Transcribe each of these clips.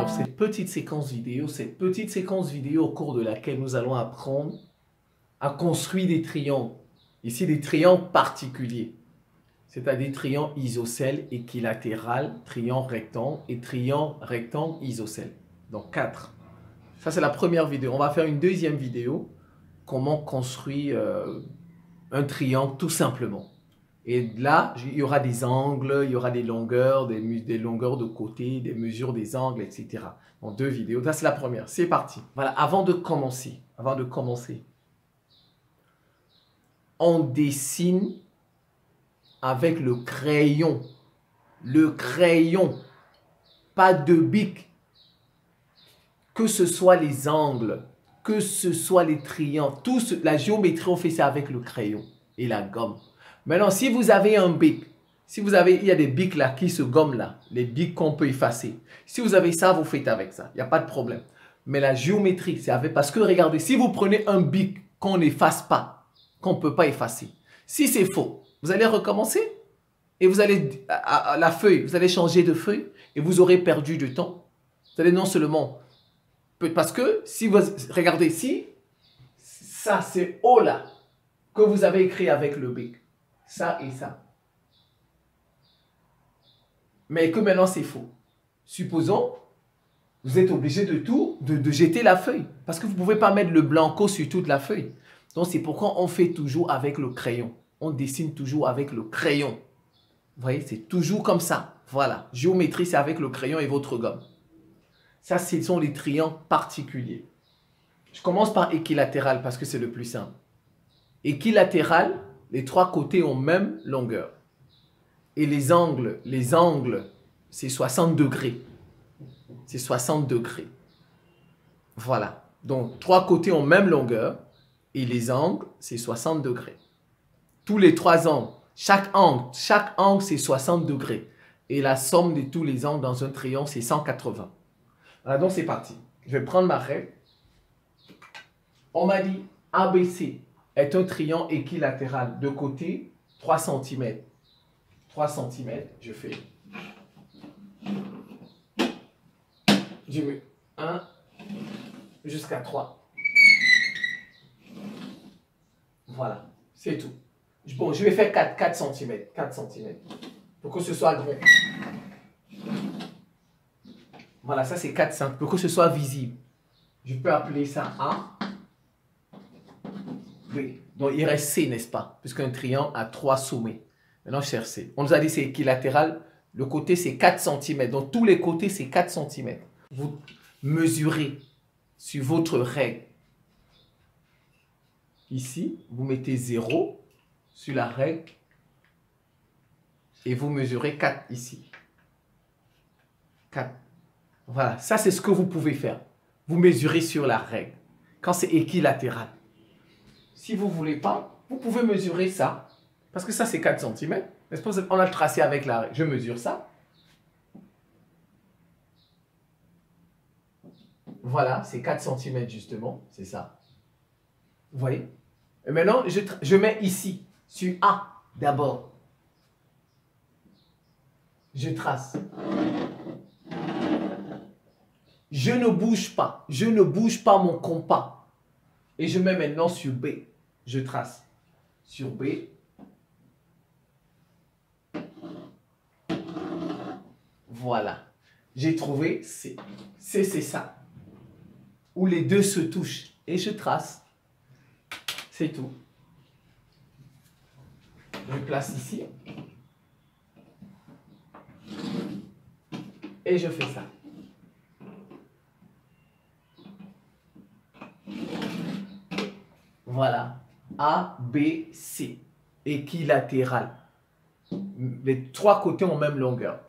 Alors, cette petite séquence vidéo au cours de laquelle nous allons apprendre à construire des triangles. Ici, des triangles particuliers, c'est-à-dire triangle isocèle équilatéral, triangle rectangle et triangle rectangle isocèle. Donc, 4. Ça, c'est la première vidéo. On va faire une deuxième vidéo, comment construire un triangle tout simplement. Et là, il y aura des angles, il y aura des longueurs, des longueurs de côté, des mesures des angles, etc. En 2 vidéos. Ça, c'est la première. C'est parti. Voilà, avant de commencer, on dessine avec le crayon. Le crayon, pas de bic. Que ce soit les angles, que ce soit les triangles, la géométrie, on fait ça avec le crayon et la gomme. Maintenant, si vous avez un bic, il y a des bics là qui se gomment là, les bics qu'on peut effacer. Si vous avez ça, vous faites avec ça, il n'y a pas de problème. Mais la géométrie, c'est avec, parce que regardez, si vous prenez un bic qu'on n'efface pas, qu'on ne peut pas effacer, si c'est faux, vous allez recommencer et vous allez, à la feuille, vous allez changer de feuille et vous aurez perdu du temps. Vous allez non seulement, parce que si vous, regardez ici, ça c'est O là, que vous avez écrit avec le bic. Ça et ça. Mais que maintenant c'est faux. Supposons, vous êtes obligé de jeter la feuille. Parce que vous ne pouvez pas mettre le blanco sur toute la feuille. Donc c'est pourquoi on fait toujours avec le crayon. On dessine toujours avec le crayon. Vous voyez, c'est toujours comme ça. Voilà. Géométrie, c'est avec le crayon et votre gomme. Ça, ce sont les triangles particuliers. Je commence par équilatéral parce que c'est le plus simple. Équilatéral, les 3 côtés ont même longueur. Et les angles, c'est 60 degrés. C'est 60 degrés. Voilà. Donc, 3 côtés ont même longueur. Et les angles, c'est 60 degrés. Tous les 3 angles, chaque angle, c'est 60 degrés. Et la somme de tous les angles dans un triangle, c'est 180. Voilà, donc c'est parti. Je vais prendre ma règle. On m'a dit ABC est un triangle équilatéral de côté 3 cm. 3 cm, je fais. Je mets 1 jusqu'à 3. Voilà, c'est tout. Bon, je vais faire 4 cm. 4 cm. Pour que ce soit grand. Voilà, ça c'est 4 cm. Pour que ce soit visible. Je peux appeler ça A. B. Donc il reste C, n'est-ce pas? Puisqu'un triangle a 3 sommets. Maintenant, je cherche C. On nous a dit c'est équilatéral. Le côté, c'est 4 cm. Donc, tous les côtés, c'est 4 cm. Vous mesurez sur votre règle. Ici, vous mettez 0 sur la règle. Et vous mesurez 4 ici. 4. Voilà. Ça, c'est ce que vous pouvez faire. Vous mesurez sur la règle. Quand c'est équilatéral. Si vous ne voulez pas, vous pouvez mesurer ça. Parce que ça, c'est 4 cm. On a tracé avec la règle. Je mesure ça. Voilà, c'est 4 cm justement. C'est ça. Vous voyez? Et maintenant, je mets ici, sur A d'abord. Je trace. Je ne bouge pas. Je ne bouge pas mon compas. Et je mets maintenant sur B. Je trace. Sur B. Voilà. J'ai trouvé C. C, c'est ça. Où les deux se touchent. Et je trace. C'est tout. Je place ici. Et je fais ça. Voilà. A, B, C. Équilatéral. Les 3 côtés ont même longueur.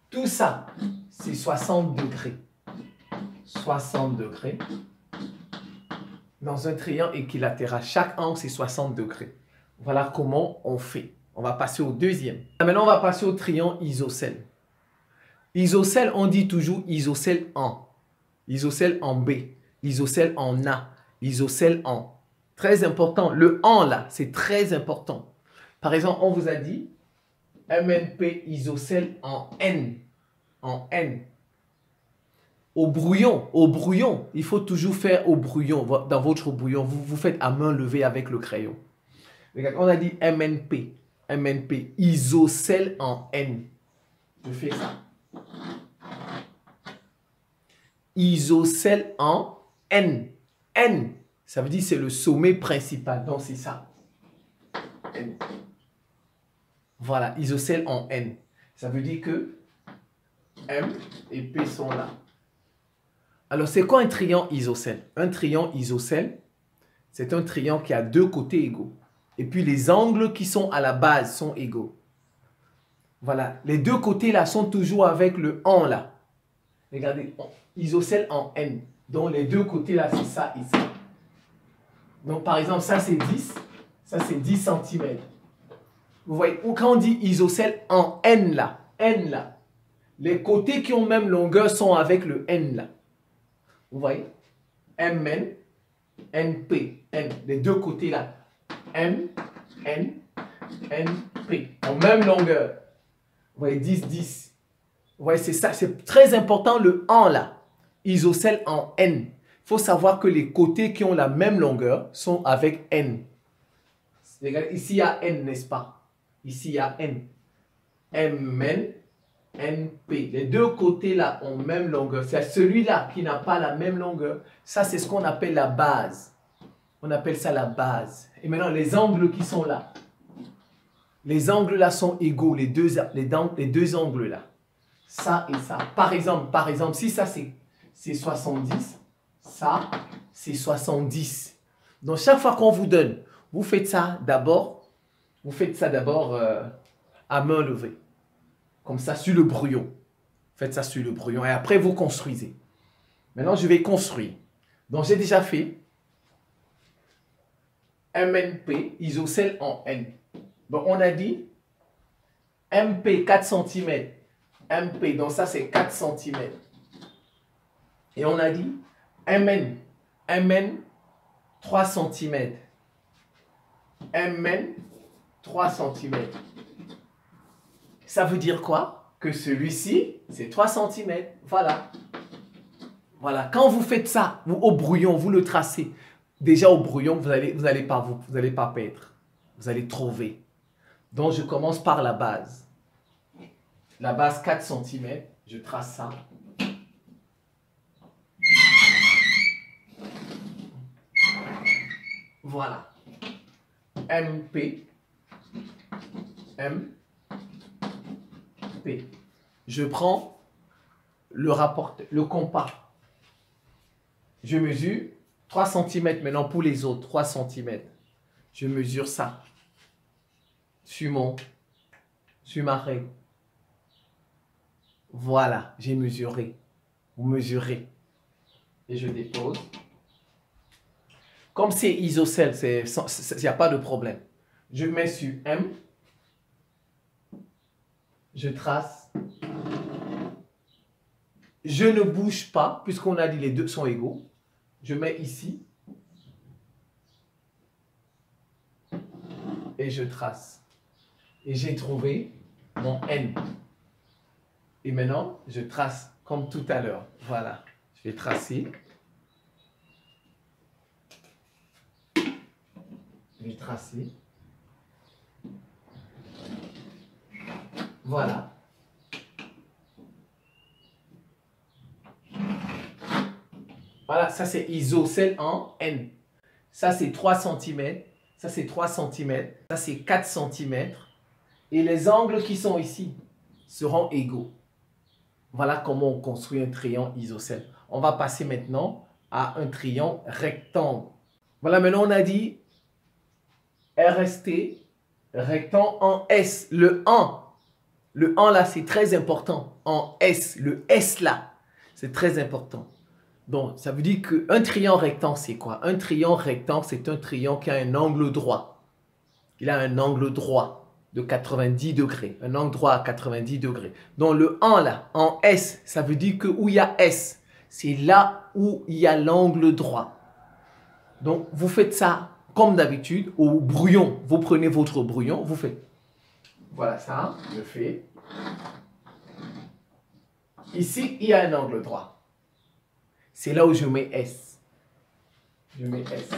Tout ça, c'est 60 degrés. 60 degrés. Dans un triangle équilatéral, chaque angle, c'est 60 degrés. Voilà comment on fait. On va passer au deuxième. Maintenant, on va passer au triangle isocèle. Isocèle, on dit toujours isocèle en. Isocèle en B. Isocèle en A. Isocèle en. Très important. Le en là, c'est très important. Par exemple, on vous a dit MNP isocèle en N. En N. Au brouillon, il faut toujours faire au brouillon. Dans votre brouillon, vous faites à main levée avec le crayon. Regarde, on a dit MNP. MNP, isocèle en N. Je fais ça. Isocèle en N. N, ça veut dire c'est le sommet principal. Donc c'est ça. N. Voilà, isocèle en N. Ça veut dire que M et P sont là. Alors, c'est quoi un triangle isocèle? Un triangle isocèle, c'est un triangle qui a deux côtés égaux. Et puis, les angles qui sont à la base sont égaux. Voilà, les deux côtés là sont toujours avec le en là. Regardez, isocèle en N. Donc, les deux côtés là, c'est ça et ça. Donc, par exemple, ça c'est 10, ça c'est 10 cm. Vous voyez, quand on dit isocèle en N là, les côtés qui ont même longueur sont avec le N là. Vous voyez? MN, NP, N. Les deux côtés là. M, N, NP. En même longueur. Vous voyez, 10, 10. Vous voyez, c'est ça. C'est très important le en là. Isocèle en N. Il faut savoir que les côtés qui ont la même longueur sont avec N. Regardez, ici il y a N, n'est-ce pas? Ici il y a N. MN, NP. Les deux côtés là ont même longueur. C'est celui-là qui n'a pas la même longueur. Ça, c'est ce qu'on appelle la base. On appelle ça la base. Et maintenant, les angles qui sont là. Les angles là sont égaux. Les deux angles là. Ça et ça. Par exemple, si ça c'est 70, ça c'est 70. Donc, chaque fois qu'on vous donne, vous faites ça d'abord. À main levée. Comme ça, sur le brouillon. Faites ça sur le brouillon et après, vous construisez. Maintenant, je vais construire. Donc, j'ai déjà fait MNP, isocèle en N. Donc, on a dit MP 4 cm. MP, donc ça, c'est 4 cm. Et on a dit MN 3 cm. MN 3 cm. Ça veut dire quoi? Que celui-ci, c'est 3 cm. Voilà. Voilà. Quand vous faites ça, au brouillon, vous le tracez. Déjà au brouillon, vous allez pas perdre. Vous allez trouver. Donc, je commence par la base. La base 4 cm. Je trace ça. Voilà. MP. M. P. Je prends le compas. Je mesure 3 cm maintenant pour les autres, 3 cm. Je mesure ça sur ma règle. Voilà, j'ai mesuré. Vous mesurez. Et je dépose. Comme c'est isocèle, il n'y a pas de problème. Je mets sur M. Je trace. Je ne bouge pas, puisqu'on a dit les deux sont égaux. Je mets ici. Et je trace. Et j'ai trouvé mon N. Et maintenant, je trace comme tout à l'heure. Voilà. Je vais tracer. Je vais tracer. Voilà. Voilà, ça c'est isocèle en N. Ça c'est 3 cm. Ça c'est 3 cm. Ça c'est 4 cm. Et les angles qui sont ici seront égaux. Voilà comment on construit un triangle isocèle. On va passer maintenant à un triangle rectangle. Voilà, maintenant on a dit RST, rectangle en S. Le 1 là, c'est très important. En S, le S là, c'est très important. Donc, ça veut dire qu'un triangle rectangle, c'est quoi? Un triangle rectangle, c'est un triangle qui a un angle droit. Il a un angle droit de 90 degrés. Un angle droit à 90 degrés. Donc, le 1 là, en S, ça veut dire que où il y a S, c'est là où il y a l'angle droit. Donc, vous faites ça comme d'habitude au brouillon. Vous prenez votre brouillon, vous faites. Voilà ça, je fais. Ici, il y a un angle droit. c'est là où je mets S. Je mets S.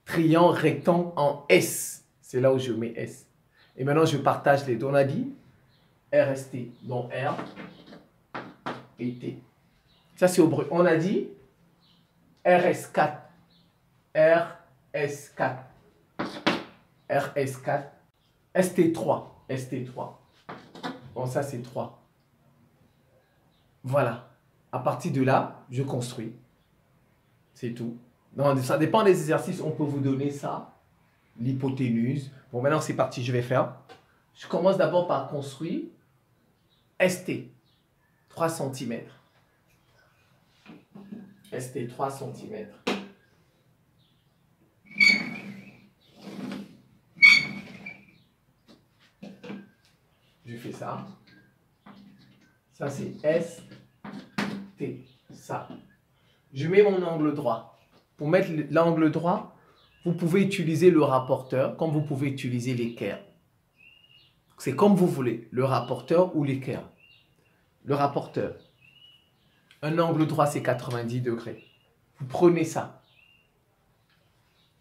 Triangle, rectangle en S, c'est là où je mets S. Et maintenant, je partage les deux. On a dit RST, donc R et T. Ça, c'est au brut. On a dit RS4, RS4, RS4, ST3, ST3. Bon, ça, c'est 3. Voilà. À partir de là, je construis. C'est tout. Donc, ça dépend des exercices. On peut vous donner ça. L'hypoténuse. Bon, maintenant, c'est parti. Je vais faire. Je commence d'abord par construire ST. 3 cm. ST 3 cm. Je fais ça. Ça, c'est ST. Ça. Je mets mon angle droit. Pour mettre l'angle droit, vous pouvez utiliser le rapporteur comme vous pouvez utiliser l'équerre. C'est comme vous voulez, le rapporteur ou l'équerre. Le rapporteur. Un angle droit, c'est 90 degrés. Vous prenez ça.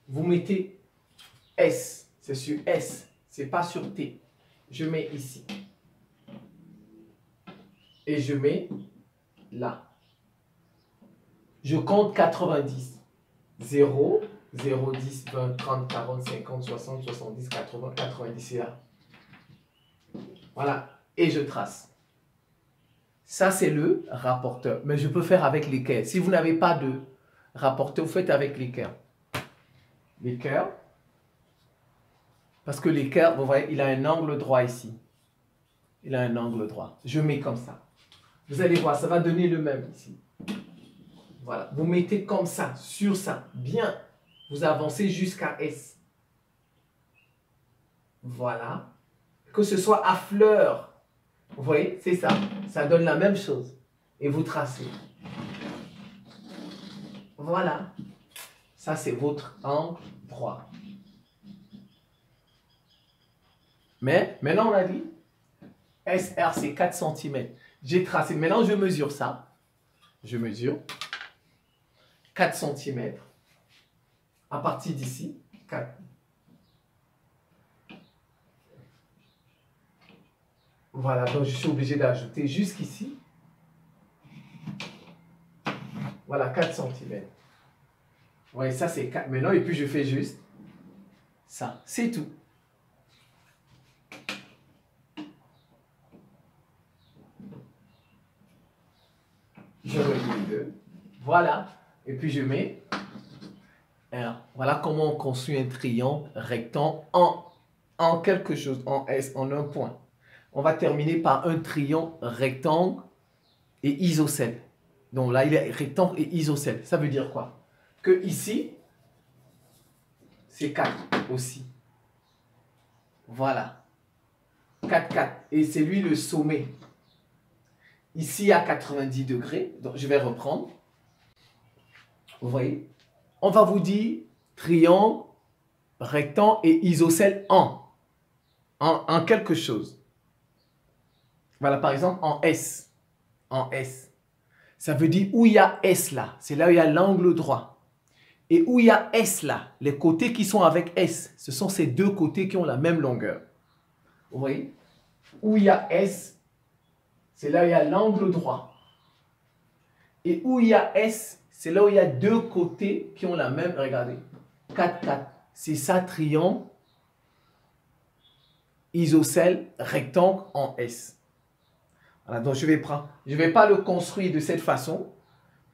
Vous mettez S. C'est sur S. C'est pas sur T. Je mets ici. Et je mets là. Je compte 90. 0, 0, 10, 20, 30, 40, 50, 60, 70, 80, 90. C'est là. Voilà. Et je trace. Ça, c'est le rapporteur. Mais je peux faire avec l'équerre. Si vous n'avez pas de rapporteur, vous faites avec l'équerre. L'équerre. Parce que l'équerre, vous voyez, il a un angle droit ici. Il a un angle droit. Je mets comme ça. Vous allez voir, ça va donner le même ici. Voilà. Vous mettez comme ça, sur ça. Bien. Vous avancez jusqu'à S. Voilà. Que ce soit à fleur. Vous voyez, c'est ça. Ça donne la même chose. Et vous tracez. Voilà. Ça, c'est votre angle droit. Mais, maintenant, on a dit, SR, c'est 4 cm. J'ai tracé. Maintenant, je mesure ça. Je mesure 4 cm. À partir d'ici, 4. Voilà, donc je suis obligé d'ajouter jusqu'ici. Voilà, 4 cm. Vous voyez, ça c'est 4 maintenant. Et puis je fais juste ça. C'est tout. Je relie les deux. Voilà. Et puis je mets R. Voilà comment on construit un triangle rectangle en quelque chose, en S, en un point. On va terminer par un triangle rectangle et isocèle. Donc là, il est rectangle et isocèle. Ça veut dire quoi? Que ici, c'est 4 aussi. Voilà. 4, 4. Et c'est lui le sommet. Ici, à 90 degrés. Donc, je vais reprendre. Vous voyez? On va vous dire triangle, rectangle et isocèle en quelque chose. Voilà, par exemple, en S. En S. Ça veut dire où il y a S là. C'est là où il y a l'angle droit. Et où il y a S là, les côtés qui sont avec S, ce sont ces deux côtés qui ont la même longueur. Vous voyez? Où il y a S, c'est là où il y a l'angle droit. Et où il y a S, c'est là où il y a deux côtés qui ont la même, regardez, 4, 4. C'est ça, triangle, isocèle, rectangle en S. Voilà, donc je vais pas le construire de cette façon.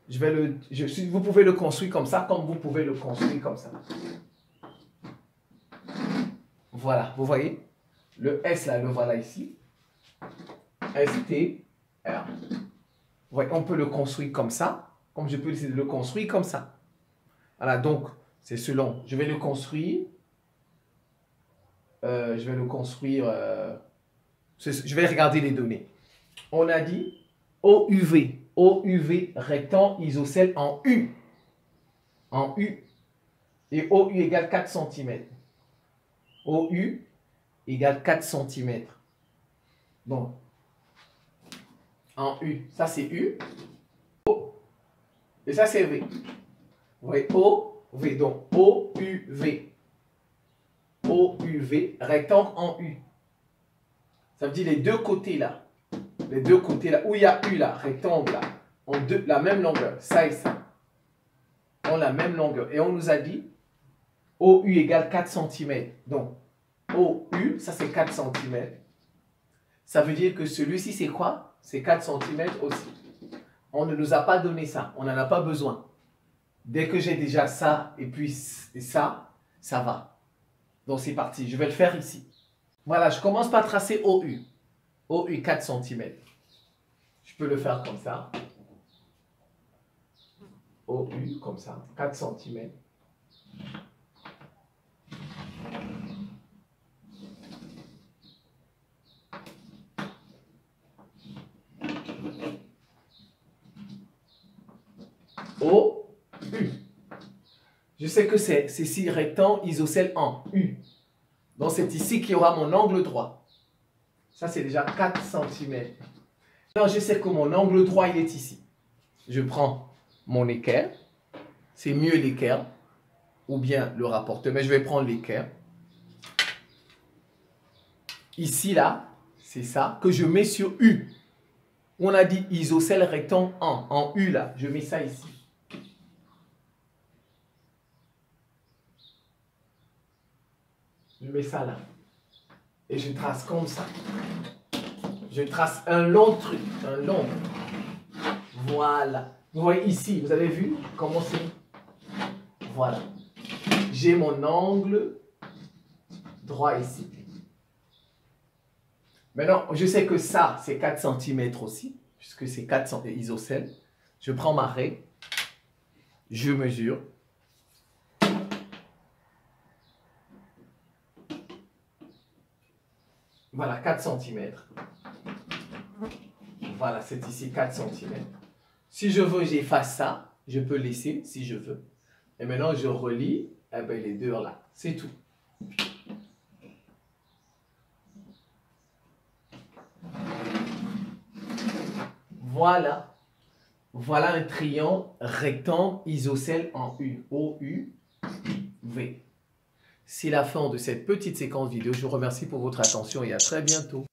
Vous pouvez le construire comme ça, comme vous pouvez le construire comme ça. Voilà, vous voyez? Le S là, le voilà ici. ST, R. Ouais, on peut le construire comme ça, comme je peux essayer de le construire comme ça. Voilà, donc, c'est selon. Je vais le construire. Je vais regarder les données. On a dit OUV. OUV, rectangle, isocèle en U. En U. Et OU égale 4 cm. OU égale 4 cm. Donc, en U, ça c'est U. Et ça, c'est V. Vous voyez, O, V. Donc, O, U, V. O, U, V, rectangle en U. Ça veut dire les deux côtés là. Les deux côtés là, où il y a U là, rectangle là, ont la même longueur. Ça et ça ont la même longueur. Et on nous a dit OU égale 4 cm. Donc, OU, ça c'est 4 cm. Ça veut dire que celui-ci c'est quoi? C'est 4 cm aussi. On ne nous a pas donné ça. On n'en a pas besoin. Dès que j'ai déjà ça et puis ça, ça va. Donc c'est parti. Je vais le faire ici. Voilà, je commence par tracer OU. OU 4 cm. Je peux le faire comme ça. OU comme ça, 4 cm. OU. Je sais que c'est ici rectangle isocèle en U. Donc c'est ici qu'il y aura mon angle droit. Ça c'est déjà 4 cm. Alors je sais que mon angle droit il est ici. Je prends mon équerre. C'est mieux l'équerre ou bien le rapporteur, mais je vais prendre l'équerre. Ici là, c'est ça que je mets sur U. On a dit isocèle rectangle en U là. Je mets ça ici. Je mets ça là. Et je trace comme ça. Je trace un long truc. Un long. Voilà. Vous voyez ici, vous avez vu comment c'est? Voilà. J'ai mon angle droit ici. Maintenant, je sais que ça, c'est 4 cm aussi, puisque c'est 4 cm isocèle. Je prends ma règle. Je mesure. Voilà, 4 cm. Voilà, c'est ici 4 cm. Si je veux, j'efface ça. Je peux laisser si je veux. Et maintenant, je relie eh ben, les deux là. C'est tout. Voilà. Voilà un triangle rectangle isocèle en U. O-U, V. C'est la fin de cette petite séquence vidéo. Je vous remercie pour votre attention et à très bientôt.